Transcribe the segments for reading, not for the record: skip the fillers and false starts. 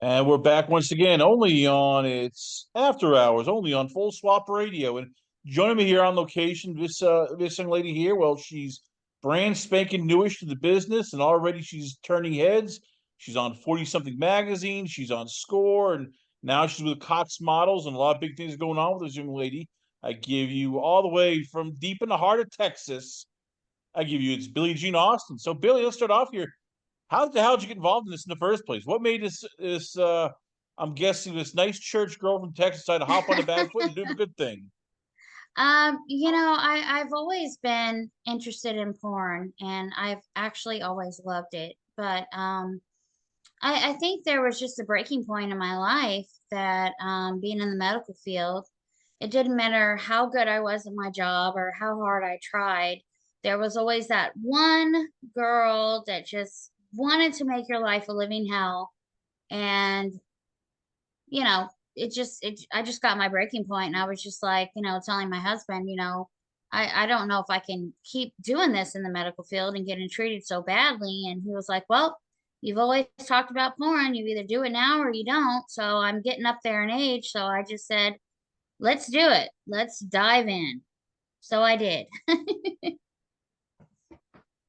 And we're back once again, only on it's after hours, only on Full Swap Radio. And joining me here on location, this young lady here, well, she's brand spanking newish to the business, and already she's turning heads. She's on 40 something magazine, she's on Score, and now she's with Cox Models, and a lot of big things going on with this young lady. I give you all the way from deep in the heart of Texas. I give you it's Billie Jean Austin. So Billie, let's start off here. How the hell did you get involved in this in the first place? What made this I'm guessing this nice church girl from Texas decide to hop on the bad foot and do the good thing? I've always been interested in porn and I've actually always loved it. But I think there was just a breaking point in my life that being in the medical field, it didn't matter how good I was at my job or how hard I tried. There was always that one girl that just wanted to make your life a living hell. And I just got my breaking point and I was just like, telling my husband, I don't know if I can keep doing this in the medical field and getting treated so badly. And he was like, well, you've always talked about porn. You either do it now or you don't. So I'm getting up there in age. So I just said, let's do it. Let's dive in. So I did.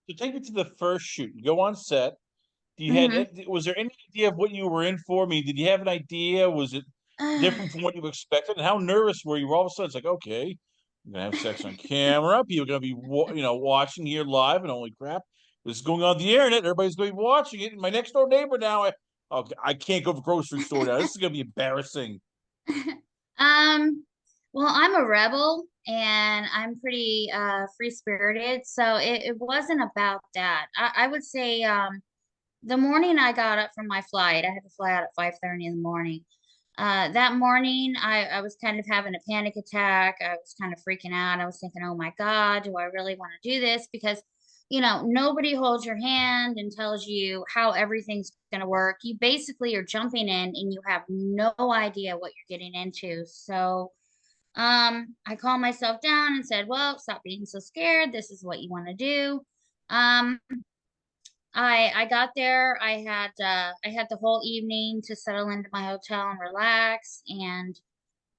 So take me to the first shoot. You go on set. Do you had hmm was there any idea of what you were in for? I mean, did you have an idea? Was it different from what you expected? And how nervous were you? All of a sudden, it's like, okay, I'm gonna have sex on camera. People are gonna be watching here live, and holy crap, this is going on the internet. Everybody's going to be watching it. And my next door neighbor now, okay, I can't go to the grocery store now. This is gonna be embarrassing. um, well, I'm a rebel and I'm pretty free spirited. So it wasn't about that. I would say the morning I got up from my flight, I had to fly out at 5:30 in the morning. That morning, I was kind of having a panic attack. I was kind of freaking out. I was thinking, oh my God, do I really want to do this? Because, nobody holds your hand and tells you how everything's going to work. You basically are jumping in and you have no idea what you're getting into. So, I calmed myself down and said, well, stop being so scared. This is what you want to do. Um, I got there. I had the whole evening to settle into my hotel and relax. And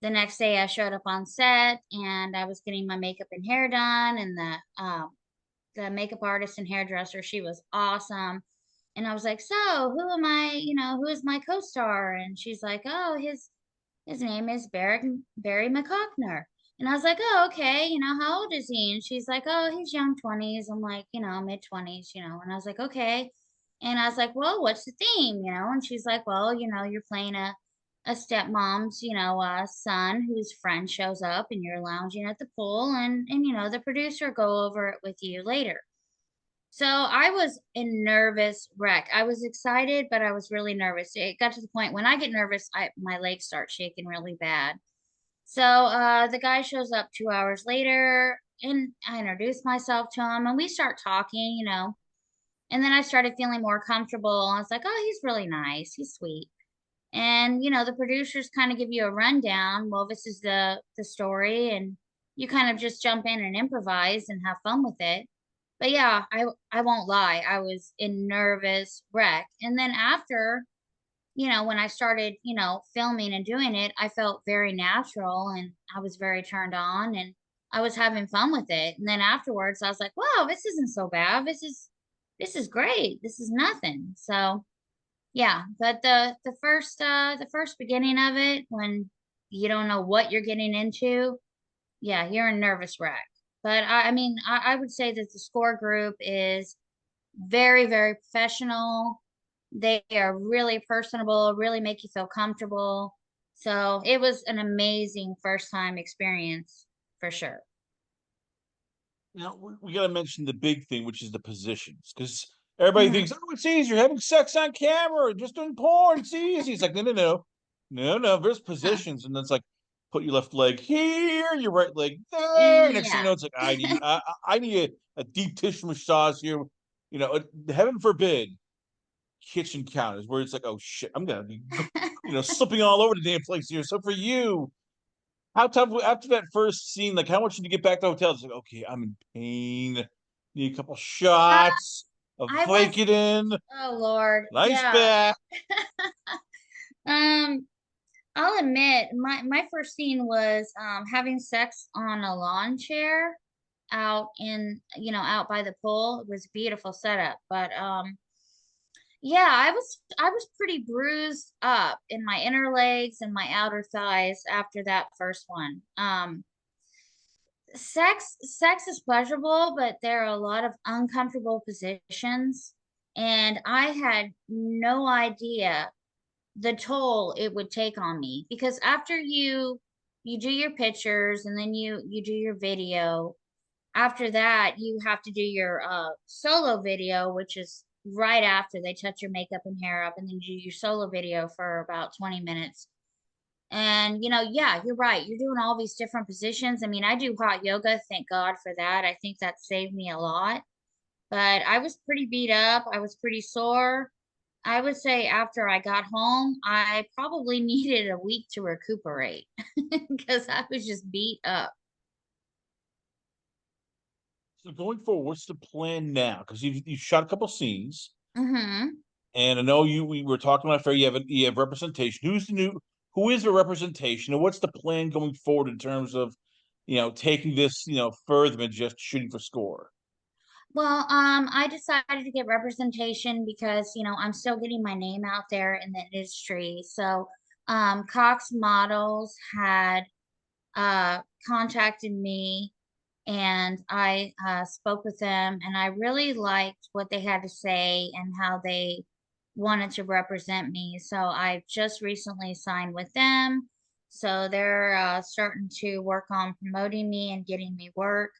the next day I showed up on set and I was getting my makeup and hair done and the makeup artist and hairdresser, she was awesome. And I was like, "So, who am I, who is my co-star?" And she's like, "Oh, his name is Barry McCockner." And I was like, "Oh, okay, how old is he?" And she's like, "Oh, he's young 20s." I'm like, mid 20s, And I was like, "Okay." And I was like, "Well, what's the theme?" And she's like, "Well, you're playing a stepmom's, son whose friend shows up and you're lounging at the pool and the producer go over it with you later." So I was a nervous wreck. I was excited, but I was really nervous. It got to the point when I get nervous, my legs start shaking really bad. So the guy shows up 2 hours later, and I introduce myself to him, and we start talking, And then I started feeling more comfortable. I was like, "Oh, he's really nice. He's sweet." And the producers kind of give you a rundown. Well, this is the story, and you kind of just jump in and improvise and have fun with it. But yeah, I won't lie, I was in nervous wreck. And then after, when I started, filming and doing it, I felt very natural and I was very turned on and I was having fun with it. And then afterwards, I was like, wow, this isn't so bad. This is great. This is nothing. So yeah, but the first beginning of it, when you don't know what you're getting into, yeah, you're a nervous wreck. But I mean, I would say that the score group is very, very professional. They are really personable, really make you feel comfortable. So it was an amazing first time experience for sure. Now we got to mention the big thing, which is the positions, because everybody hmm thinks, "Oh, it's easy. You're having sex on camera, just doing porn. It's easy." It's like, no, no, no, no, no. There's Huh. positions, and then it's like, put your left leg here, your right leg there. Next thing you Yeah. know, it's like, I need a deep tissue massage here. Heaven forbid, kitchen counters where it's like, oh shit, I'm gonna be, slipping all over the damn place here. So for you, how tough after that first scene? Like, how much did you get back to the hotel? It's like, okay, I'm in pain. Need a couple Uh, shots of I was, Vicodin. oh Lord, Nice yeah. back. Um, I'll admit, my first scene was having sex on a lawn chair out in, out by the pool. It was a beautiful setup, but yeah, I was pretty bruised up in my inner legs and my outer thighs after that first one. Sex is pleasurable, but there are a lot of uncomfortable positions, and I had no idea the toll it would take on me, because after you do your pictures and then you do your video. After that, you have to do your solo video, which is right after they touch your makeup and hair up, and then you do your solo video for about 20 minutes. And yeah, you're right, you're doing all these different positions. I mean, I do hot yoga, thank God for that. I think that saved me a lot. But I was pretty beat up, I was pretty sore. I would say after I got home, I probably needed a week to recuperate because I was just beat up. So going forward, what's the plan now? Because you shot a couple scenes, Hmm. and I know we were talking about fair. You have representation. Who is the representation, and what's the plan going forward in terms of taking this further than just shooting for score? Well, I decided to get representation because, I'm still getting my name out there in the industry. So, Cox Models had contacted me, and I spoke with them, and I really liked what they had to say and how they wanted to represent me. So I just recently signed with them. So they're starting to work on promoting me and getting me work.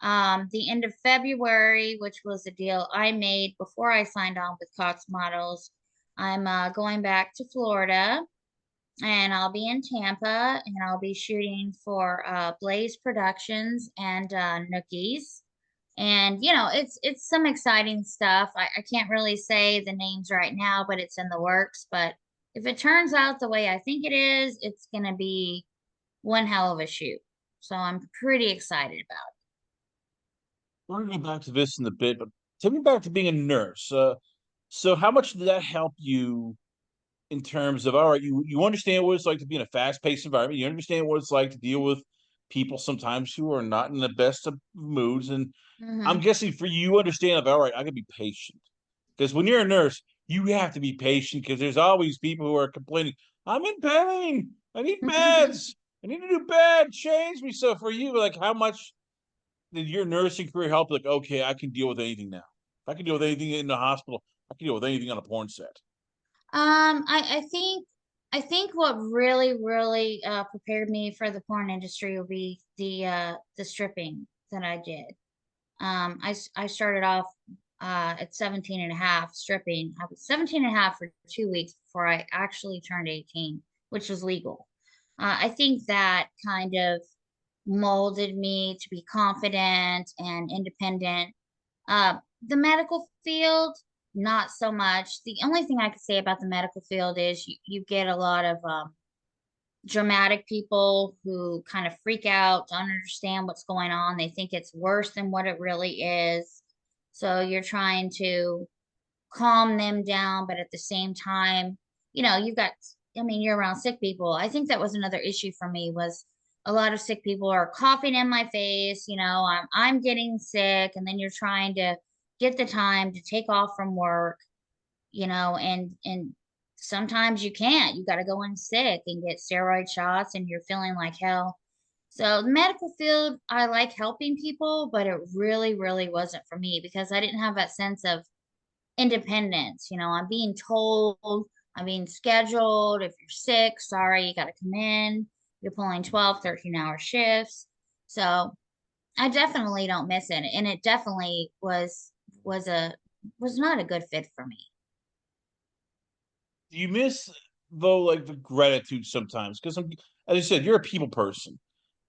The end of February, which was a deal I made before I signed on with Cox Models, I'm going back to Florida, and I'll be in Tampa, and I'll be shooting for Blaze Productions and Nookies. And it's some exciting stuff. I can't really say the names right now, but it's in the works. But if it turns out the way I think it is, it's gonna be one hell of a shoot. So I'm pretty excited about We're going to go back to this in a bit, but take me back to being a nurse. So how much did that help you in terms of all right, you understand what it's like to be in a fast-paced environment, you understand what it's like to deal with people sometimes who are not in the best of moods, and it. I'm guessing for you understand of all right, I can be patient. Because when you're a nurse, you have to be patient because there's always people who are complaining, I'm in pain, I need meds, I need a new bed, change me. So for you, like how much did your nursing career help? Like, okay, I can deal with anything now. If I can deal with anything in the hospital, I can deal with anything on a porn set. I think what really, really prepared me for the porn industry will be the stripping that I did. I started off at 17 and a half stripping. I was 17 and a half for 2 weeks before I actually turned 18, which was legal. I think that kind of molded me to be confident and independent. The medical field, not so much. The only thing I could say about the medical field is you get a lot of dramatic people who kind of freak out, don't understand what's going on. They think it's worse than what it really is. So you're trying to calm them down, but at the same time, you've got, I mean, you're around sick people. I think that was another issue for me was a lot of sick people are coughing in my face, I'm getting sick, and then you're trying to get the time to take off from work, and sometimes you can't. You got to go in sick and get steroid shots, and you're feeling like hell. So the medical field, I like helping people, but it really, really wasn't for me because I didn't have that sense of independence. I'm being told, I'm being scheduled. If you're sick, sorry, you got to come in. You're pulling 12, 13-hour shifts. So I definitely don't miss it. And it definitely was a was not a good fit for me. Do you miss though like the gratitude sometimes? Because as you said, you're a people person.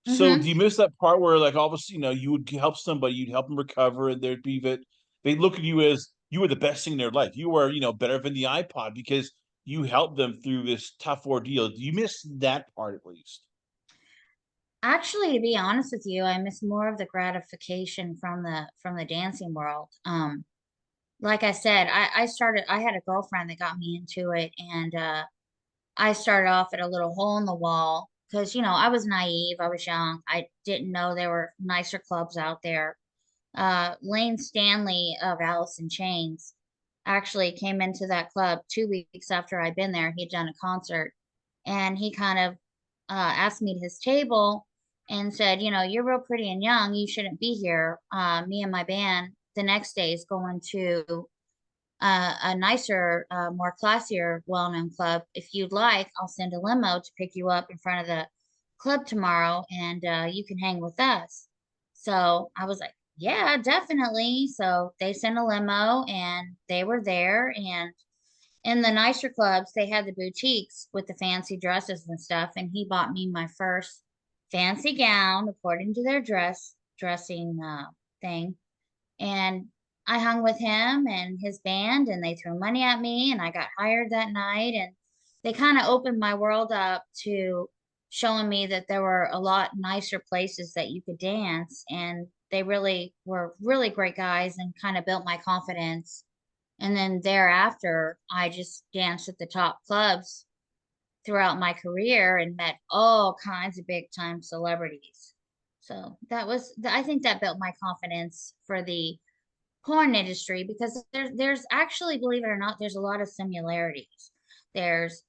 So do Hmm. you miss that part where like all of a sudden, you would help somebody, you'd help them recover, and there'd be that they look at you as you were the best thing in their life. You were, better than the iPod because you helped them through this tough ordeal. Do you miss that part at least? Actually, to be honest with you, I miss more of the gratification from the dancing world. Like I said, I had a girlfriend that got me into it, and I started off at a little hole in the wall because, I was naive. I was young. I didn't know there were nicer clubs out there. Lane Stanley of Alice in Chains actually came into that club 2 weeks after I'd been there. He'd done a concert, and he kind of asked me to his table and said, you're real pretty and young. You shouldn't be here. Me and my band the next day is going to a nicer, more classier, well-known club. If you'd like, I'll send a limo to pick you up in front of the club tomorrow, and you can hang with us. So I was like, yeah, definitely. So they sent a limo, and they were there. And in the nicer clubs, they had the boutiques with the fancy dresses and stuff. And he bought me my first fancy gown according to their dressing thing. And I hung with him and his band, and they threw money at me, and I got hired that night. And they kind of opened my world up to showing me that there were a lot nicer places that you could dance. And they really were really great guys and kind of built my confidence. And then thereafter, I just danced at the top clubs throughout my career and met all kinds of big time celebrities. So I think that built my confidence for the porn industry because there's actually, believe it or not, there's a lot of similarities. There's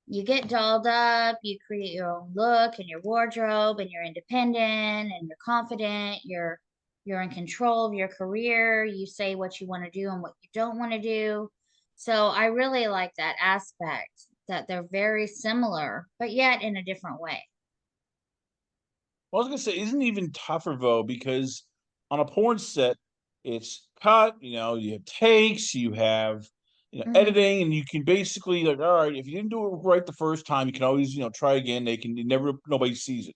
You get dolled up, you create your own look and your wardrobe, and you're independent and you're confident, you're in control of your career, you say what you want to do and what you don't want to do. So I really like that aspect that they're very similar, but yet in a different way. Well, I was gonna say, isn't it even tougher though, because on a porn set, it's cut, you have takes, you have Hmm. editing, and you can basically like, all right, if you didn't do it right the first time, you can always, try again. They can never nobody sees it.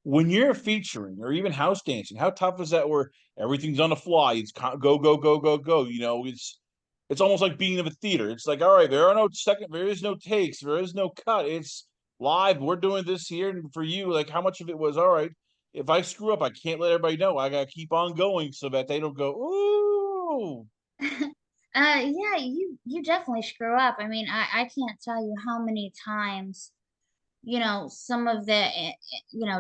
When you're featuring or even house dancing, how tough is that where everything's on the fly? It's go, go, go, go, go. It's almost like being in a theater. It's like, all right, there is no takes, there is no cut. It's live. We're doing this here, and for you, like, how much of it was all right? If I screw up, I can't let everybody know. I gotta keep on going so that they don't go, ooh. Yeah, you definitely screw up. I mean, I can't tell you how many times, some of the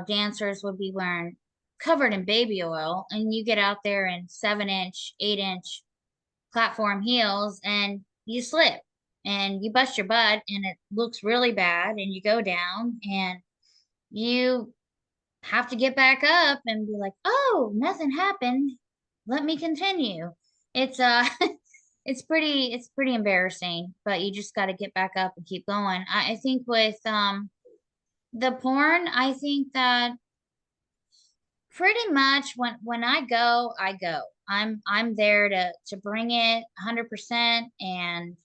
dancers would be wearing covered in baby oil, and you get out there in 7-inch, 8-inch platform heels, and you slip and you bust your butt, and it looks really bad, and you go down, and you have to get back up and be like, "Oh, nothing happened. Let me continue." It's it's pretty embarrassing, but you just got to get back up and keep going. I think with the porn, I think that pretty much when I go, I go. I'm there to bring it 100%. And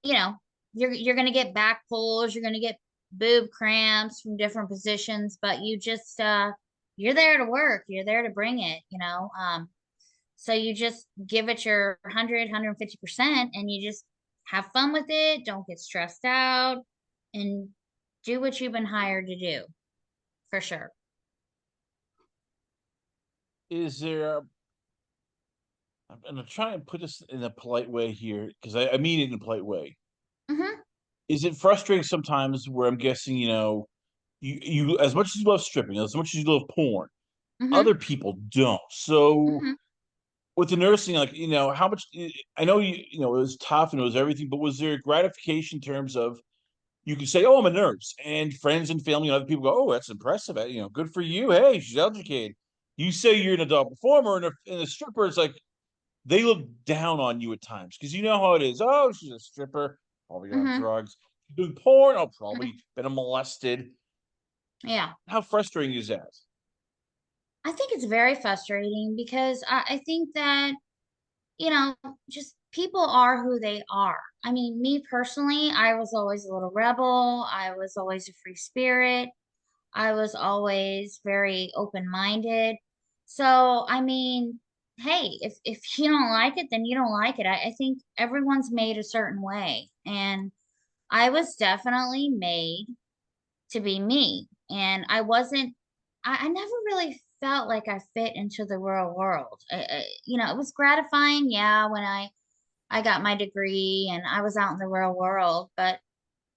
you know, you're gonna get back pulls, you're gonna get boob cramps from different positions, but you're there to work, you're there to bring it. So you just give it your 150%, and you just have fun with it, don't get stressed out, and do what you've been hired to do, for sure. Is there? I'm gonna try and put this in a polite way here because I mean it in a polite way. Hmm. Is it frustrating sometimes where I'm guessing, you as much as you love stripping, as much as you love porn, Hmm. other people don't. So Hmm. with the nursing, like, how much I know it was tough and it was everything, but was there gratification in terms of you can say, "Oh, I'm a nurse," and friends and family and other people go, "Oh, that's impressive. Good for you. Hey, she's educated." You say you're an adult performer and a stripper, it's like they look down on you at times because you know how it is. Oh, she's a stripper, probably on Hmm. drugs. Doing porn, oh, Hmm. probably been molested. Yeah. How frustrating is that? I think it's very frustrating because I think that, you know, just people are who they are. I mean, me personally, I was always a little rebel. I was always a free spirit. I was always very open-minded. So, I mean, hey, if you don't like it, then you don't like it. I think everyone's made a certain way. And I was definitely made to be me. And I never really felt like I fit into the real world. It was gratifying, yeah, when I got my degree and I was out in the real world, but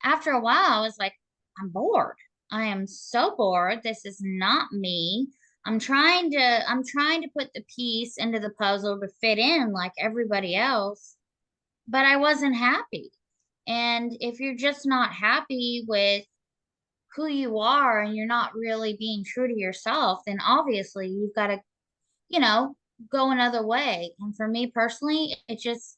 after a while, I was like, I'm bored. I am so bored. This is not me. I'm trying to put the piece into the puzzle to fit in like everybody else, but I wasn't happy. And if you're just not happy with who you are and you're not really being true to yourself, then obviously you've got to, you know, go another way. And for me personally, it just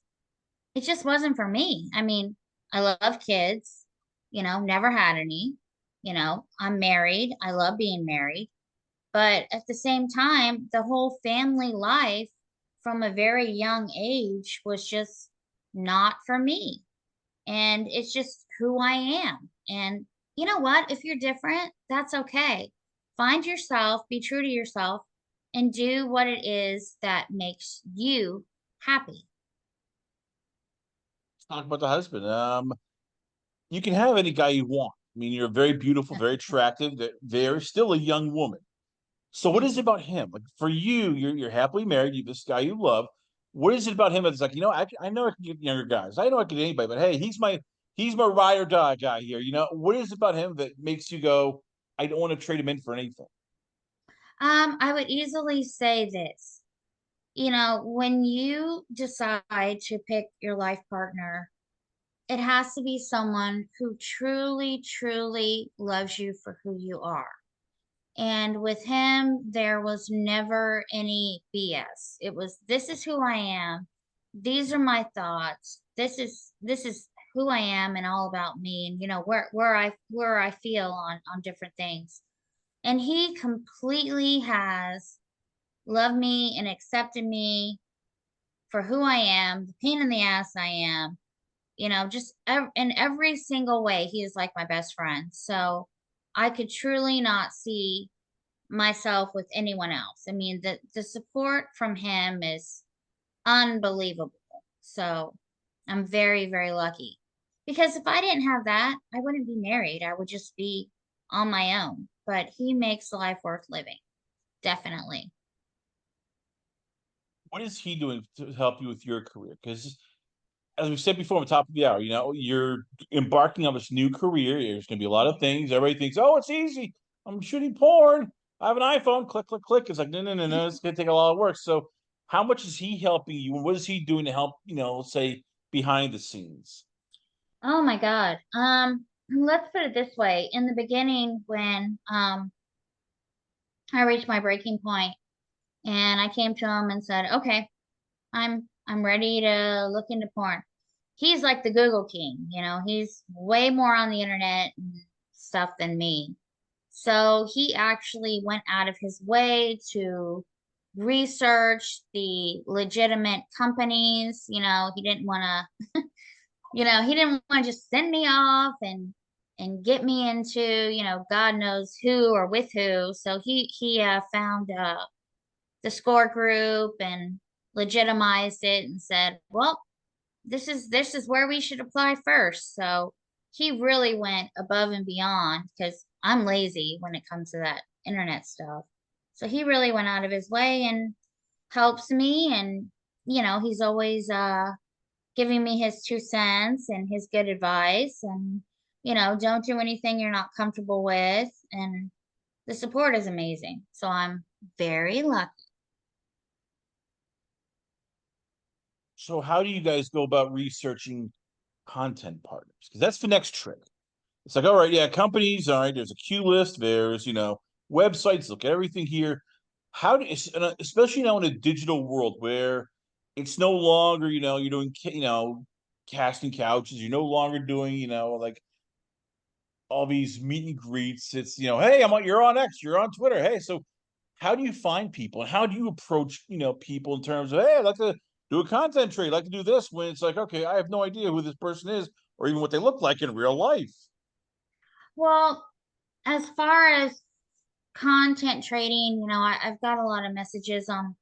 wasn't for me. I mean, I love kids, never had any. I'm married. I love being married. But at the same time, the whole family life from a very young age was just not for me. And it's just who I am. And you know what? If you're different, that's okay. Find yourself, be true to yourself, and do what it is that makes you happy. Let's talk about the husband. You can have any guy you want. I mean, you're very beautiful, very attractive, very still a young woman. So what is it about him? Like for you, you're happily married, you this guy you love. What is it about him that's like, I know I can get younger guys. I know I can get anybody, but hey, he's my ride or die guy here. What is it about him that makes you go, I don't want to trade him in for anything? I would easily say this. When you decide to pick your life partner, it has to be someone who truly, truly loves you for who you are. And with him, there was never any BS. It was, this is who I am. These are my thoughts. This is who I am and all about me and where I feel on different things. And he completely has loved me and accepted me for who I am, the pain in the ass I am, just in every single way. He is like my best friend. So I could truly not see myself with anyone else. I mean, the support from him is unbelievable. So I'm very, very lucky. Because if I didn't have that, I wouldn't be married. I would just be on my own. But he makes life worth living. Definitely. What is he doing to help you with your career? Because as we said before, on the top of the hour, you're embarking on this new career. There's going to be a lot of things. Everybody thinks, oh, it's easy. I'm shooting porn. I have an iPhone. Click, click, click. It's like, no, no, no, no. It's going to take a lot of work. So, how much is he helping you? And what is he doing to help, say behind the scenes? Oh my God. Let's put it this way. In the beginning, when I reached my breaking point and I came to him and said, okay, I'm ready to look into porn. He's like the Google king, he's way more on the internet and stuff than me. So he actually went out of his way to research the legitimate companies. He didn't want to just send me off and get me into, God knows who or with who. So he found the score group and legitimized it and said, well, this is where we should apply first. So he really went above and beyond because I'm lazy when it comes to that internet stuff. So he really went out of his way and helps me, and he's always giving me his 2 cents and his good advice, and don't do anything you're not comfortable with, and the support is amazing. So I'm very lucky. So, how do you guys go about researching content partners? Because that's the next trick. It's like, all right, yeah, companies, all right, there's a queue list, there's, websites, look at everything here. Especially now in a digital world where it's no longer, you're doing, casting couches, you're no longer doing, like all these meet and greets. It's, hey, you're on X, you're on Twitter. Hey, so how do you find people and how do you approach, people in terms of, hey, I'd like to do a content trade, I'd like to do this when it's like, okay, I have no idea who this person is or even what they look like in real life. Well, as far as content trading, I've got a lot of messages on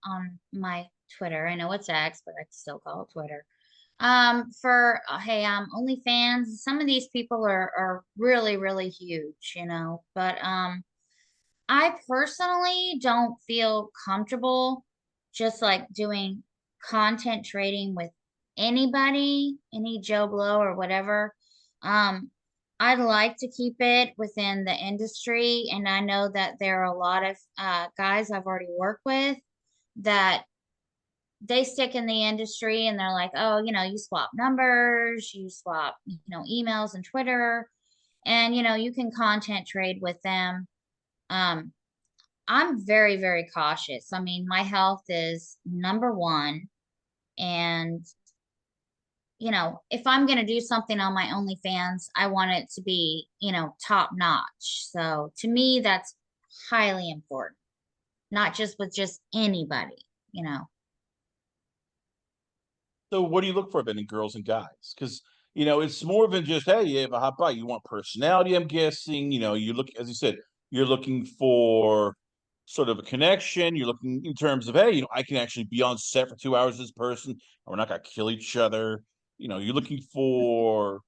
my Twitter. I know it's X, but I still call it Twitter. For hey, OnlyFans. Some of these people are really, really huge, but I personally don't feel comfortable just like doing content trading with anybody, any Joe Blow or whatever. Um, I'd like to keep it within the industry, and I know that there are a lot of guys I've already worked with that they stick in the industry and they're like, oh, you swap numbers, you swap, emails and Twitter, and you can content trade with them. Um, I'm very, very cautious. I mean, my health is number one, and if I'm going to do something on my OnlyFans, I want it to be, top notch. So to me, that's highly important, not just with just anybody, you know. So what do you look for in girls and guys? Because it's more than just, hey, you have a hot bite. You want personality, I'm guessing. You look, as you said, you're looking for sort of a connection. You're looking in terms of, hey, I can actually be on set for 2 hours with this person, and we're not gonna kill each other. You're looking for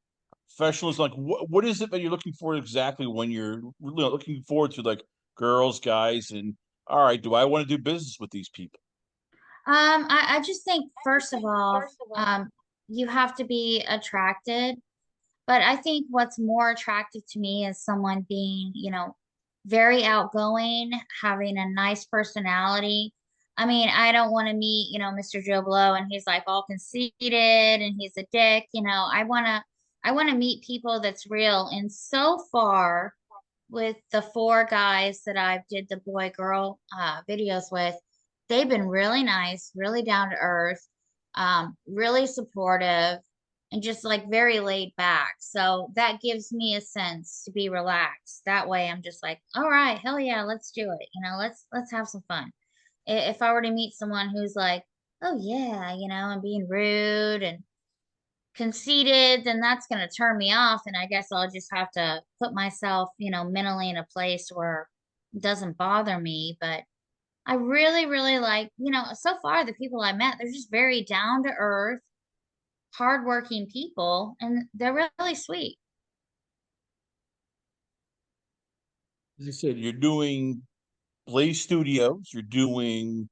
professionalism. Like, what is it that you're looking for exactly when you're looking forward to like girls, guys, and all right, do I want to do business with these people? I just think first of all, you have to be attracted. But I think what's more attractive to me is someone being, very outgoing, having a nice personality. I mean, I don't want to meet, Mr. Joe Blow and he's like all conceited and he's a dick. I want to meet people that's real. And so far, with the four guys that I've did the boy girl videos with, they've been really nice, really down to earth, really supportive, and just like very laid back. So that gives me a sense to be relaxed. That way I'm just like, all right, hell yeah, let's do it. Let's have some fun. If I were to meet someone who's like, oh yeah, and being rude and conceited, then that's going to turn me off. And I guess I'll just have to put myself, mentally in a place where it doesn't bother me. But I really, really like, so far the people I met, they're just very down to earth, hardworking people, and they're really sweet. As I said, you're doing Blaze Studios, you're doing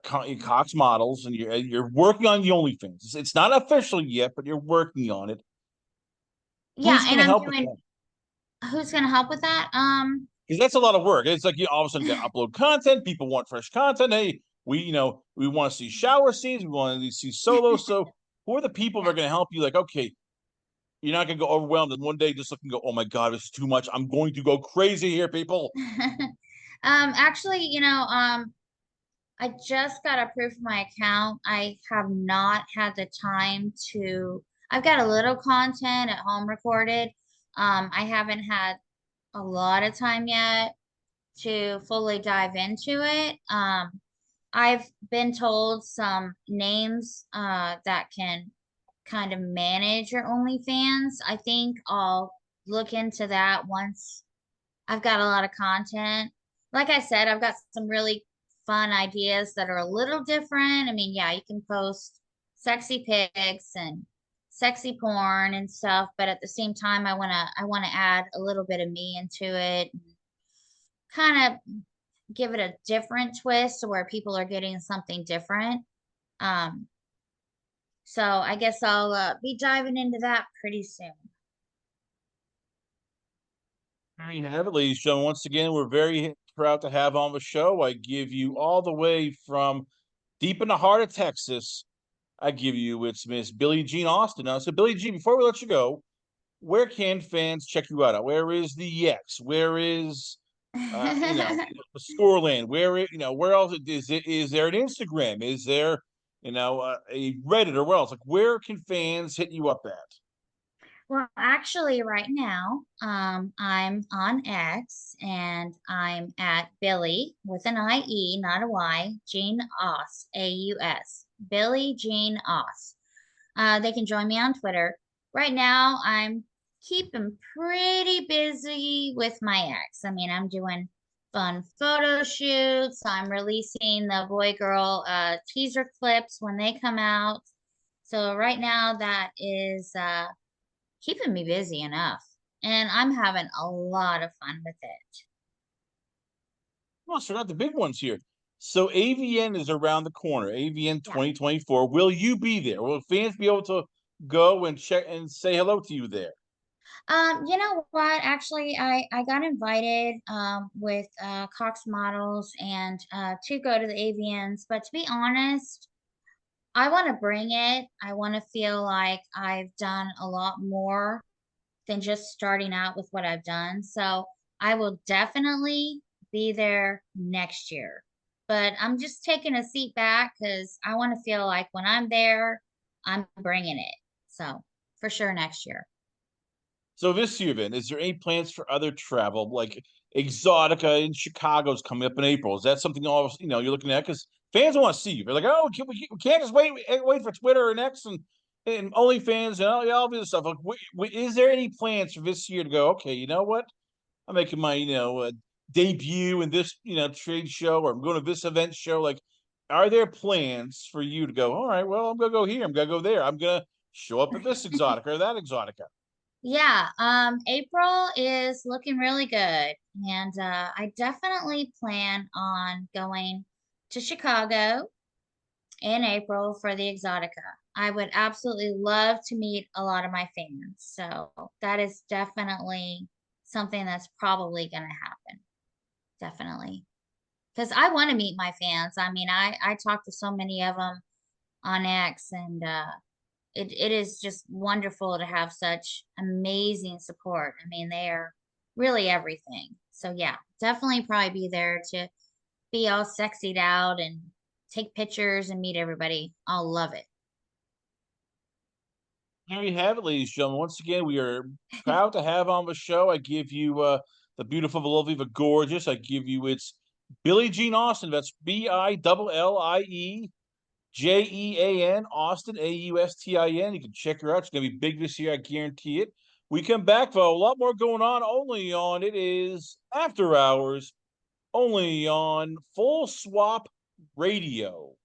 Cox Models, and you're working on the OnlyFans. It's not official yet, but you're working on it. Yeah, Who's going and to I'm help with doing, that? who's going to help with that? Because that's a lot of work. It's like you all of a sudden got to upload content. People want fresh content. Hey, we want to see shower scenes. We want to see solos. So who are the people that Yeah. are going to help you? Like, okay, you're not going to go overwhelmed, and one day just look and go, oh my god, this is too much. I'm going to go crazy here, people. Actually, I just got approved for my account. I have not had the time to, I've got a little content at home recorded. I haven't had a lot of time yet to fully dive into it. I've been told some names that can kind of manage your OnlyFans. I think I'll look into that once I've got a lot of content. Like I said, I've got some really fun ideas that are a little different. I mean, yeah, you can post sexy pics and sexy porn and stuff, but at the same time, I wanna add a little bit of me into it, kind of give it a different twist to where people are getting something different. Um, so I guess I'll be diving into that pretty soon. There you have it, ladies and gentlemen. Once again, we're very proud to have on the show. I give you all the way from deep in the heart of Texas. I give you it's Miss Billie Jean Austin. Now, so Billie Jean, before we let you go, where can fans check you out? Where is the X? Where is Scoreland? Where else is it? Is there an Instagram? Is there a Reddit or where else? Like, where can fans hit you up at? Well, actually, right now, I'm on X and I'm at Billie with an IE, not a Y, Jean Aus, AUS. Billie Jean Aus. They can join me on Twitter. Right now, I'm keeping pretty busy with my ex. I mean, I'm doing fun photo shoots. I'm releasing the boy girl teaser clips when they come out. So right now, that is keeping me busy enough. And I'm having a lot of fun with it. Well, so not the big ones here. So AVN is around the corner. AVN Yeah. 2024. Will you be there? Will fans be able to go and check and say hello to you there? You know what? Actually, I got invited with Cox Models and to go to the avians, but to be honest, I want to bring it. I want to feel like I've done a lot more than just starting out with what I've done. So I will definitely be there next year. But I'm just taking a seat back because I want to feel like when I'm there, I'm bringing it. So for sure next year. So this year, then, is there any plans for other travel, like Exotica in Chicago's coming up in April? Is that something all you're looking at? Because fans want to see you. They're like, oh, we can't just wait for Twitter and X and OnlyFans and all this stuff. Like, is there any plans for this year to go? Okay, you know what? I'm making my debut in this trade show, or I'm going to this event show. Like, are there plans for you to go? All right, well, I'm gonna go here. I'm gonna go there. I'm gonna show up at this Exotica or that Exotica. Yeah, April is looking really good, and I definitely plan on going to Chicago in April for the Exotica. I would absolutely love to meet a lot of my fans, so that is definitely something that's probably going to happen. Definitely, because I want to meet my fans. I mean, I talk to so many of them on X, and it is just wonderful to have such amazing support. I mean, they are really everything. So yeah, definitely probably be there to be all sexied out and take pictures and meet everybody. I'll love There you have it, ladies and gentlemen. Once again, we are proud to have on the show. I give you the beautiful, the lovely, the gorgeous. I give you it's Billie Jean Austin. That's BILLIEJEAN Austin AUSTIN. You can check her out. She's gonna be big this year. I guarantee it. We come back though. A lot more going on. Only on it is After Hours. Only on Full Swap Radio.